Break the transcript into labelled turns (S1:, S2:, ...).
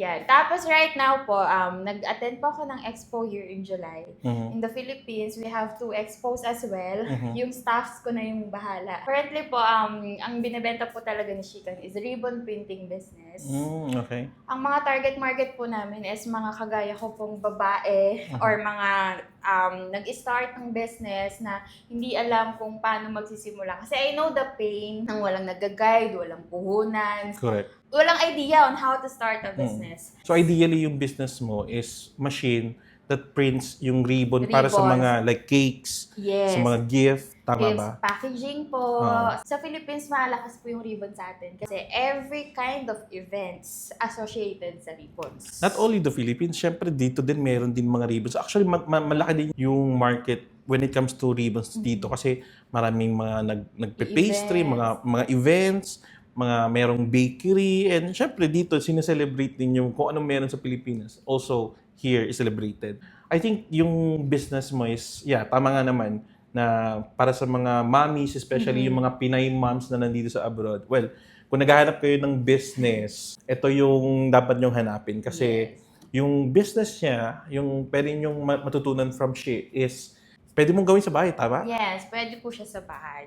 S1: Yan. Tapos right now po, nag-attend po ako ng expo here in July.
S2: Mhm.
S1: In the Philippines, we have 2 expos as well.
S2: Mhm.
S1: Yung staffs ko na yung bahala. Currently po, ang binibenta po talaga ni Shikan is ribbon printing business.
S2: Okay.
S1: Ang mga target market po namin is mga kagaya ko pong babae or mga nag-start ng business na hindi alam kung paano magsisimula. Kasi I know the pain ng walang nag-guide, walang puhunan,
S2: Correct.
S1: walang idea on how to start a business.
S2: So ideally, yung business mo is machine that prints yung ribbon para sa
S1: Ribbons.
S2: mga like cakes,
S1: Yes.
S2: sa mga gift, tama
S1: Gifts,
S2: ba?
S1: packaging po.
S2: Oo.
S1: Sa Philippines, malakas po yung ribbon sa atin. Kasi every kind of events associated sa ribbons.
S2: Not only the Philippines, syempre dito din meron din mga ribbons. Actually, malaki din yung market when it comes to ribbons dito kasi maraming mga nagpe-pastry, mga events, mga merong bakery, and syempre dito sineselebrate din yung kung anong meron sa Pilipinas. Also, here is celebrated. I think yung business mo is, tama nga naman, na para sa mga mommies, especially yung mga Pinay moms na nandito sa abroad. Well, kung naghahanap kayo ng business, ito yung dapat nyong hanapin kasi yung business niya, yung pwede nyong matutunan from she is, pwede mong gawin sa bahay, tama?
S1: Yes, pwede po siya sa bahay.